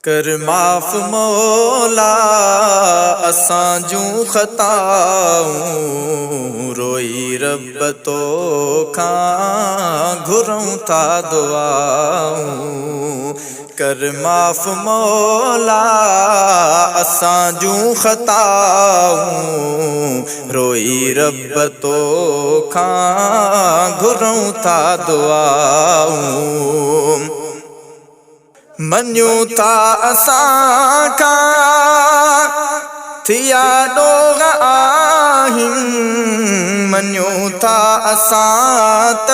कर माफ़ मौला असां जूं ख़ताऊं, रोई रब तो खां घुरूं था दुआऊं। कर माफ़ मौला असां जूं ख़ताऊं, रोई रब तो खां घुरूं था दुआऊं। मञूं था असां खां थिया ॾोह आहिनि, मञूं था असां त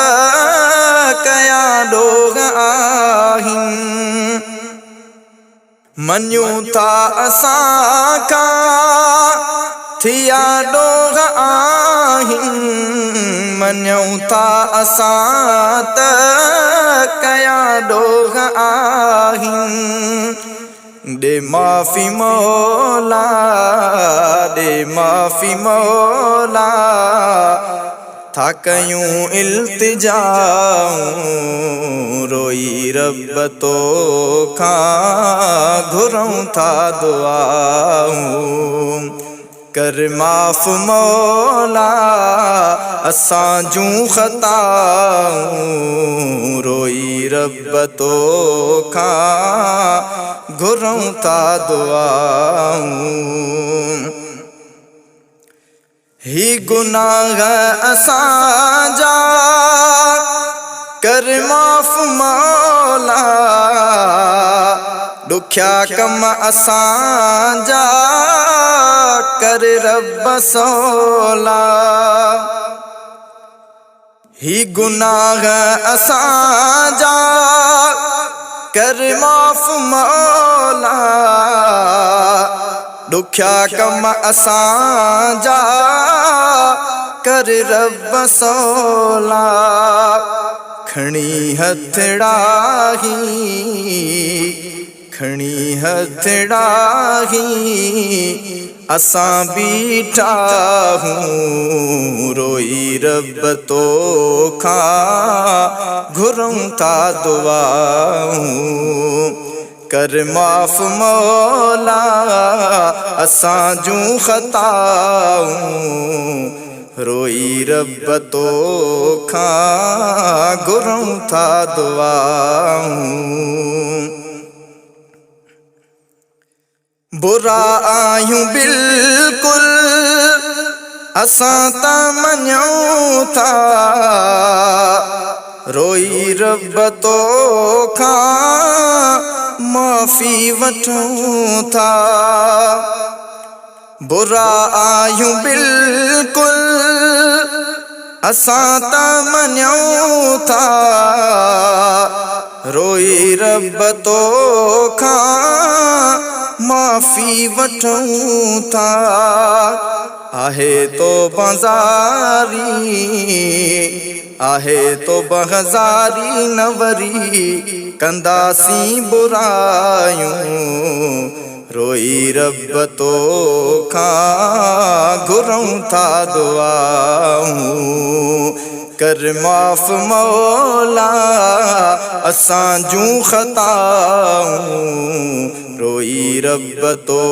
कया ॾोह आहिनि। मञूं था असां खां थिया ॾोह आहिनि, मञूं था असां त कया ॾोह आहिनि। ॾे माफ़ी मौला, ॾे माफ़ी मौला, था कयूं इल्तिजाऊं, रोई रब तो खां घुरूं था दुआऊं। कर माफ़ मौला असां जूं ख़ताऊं, रोई रब तो खां घुरूं था दुआऊं। ही गुनाह असांजा कर माफ़ मौला, ॾुखिया कम असांजा कर रब सौला। ही गुनाह असांजा कर माफ़ मौला, ॾुखिया कम असांजा कर रब सौला। खणी हथड़ाही, खणी हथड़ाही असां बीठा हूं, रोई रब तो खां घुरूं था दुआऊं। कर माफ़ मौला असां जूं ख़ताऊं, रोई रब तो खां घुरूं था दुआऊं। बुरा आहियूं बिल्कुल असां त मञूं था, रोई रब तो खां माफ़ी वठूं था। बुरा आहियूं बिल्कुल असां त मञूं था, रोई रब तो खां माफ़ी वठूं था। आहे तो बाज़ारी, आहे तो बहज़ारी न वरी कंदासीं बुरायूं, रोई रब तो खां घुरूं था दुआऊं। कर माफ़ मौला असां जूं ख़ताऊं, रोई रब तो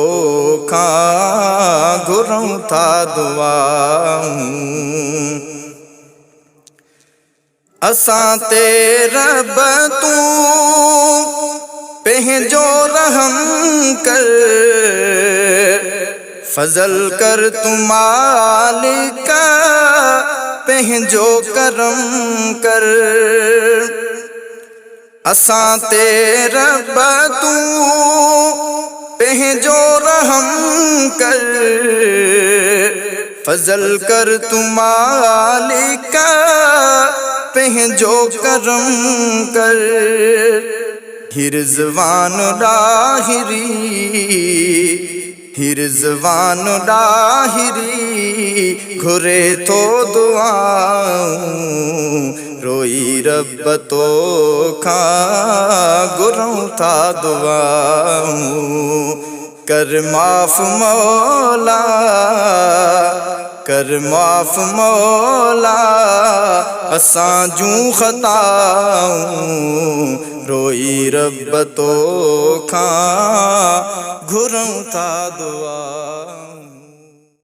खां घुरूं था दुआऊं। असां ते रब तूं पंहिंजो रहम कर, फज़ल कर तू मालिक पंहिंजो करम कर। असां ते रब तूं पंहिंजो रहम कर, फज़ल कर तू मालिक पंहिंजो करम कर। ही रिज़वान ॾाहिरी, ही रिज़वान ॾाहिरी घुरे थो दुआऊं, रोई रब तो खां घुरूं था दुआऊं। कर माफ़ मौला, कर माफ़ मौला असां जूं ख़ताऊं, रोई रब तो खां घुरूं था दुआ।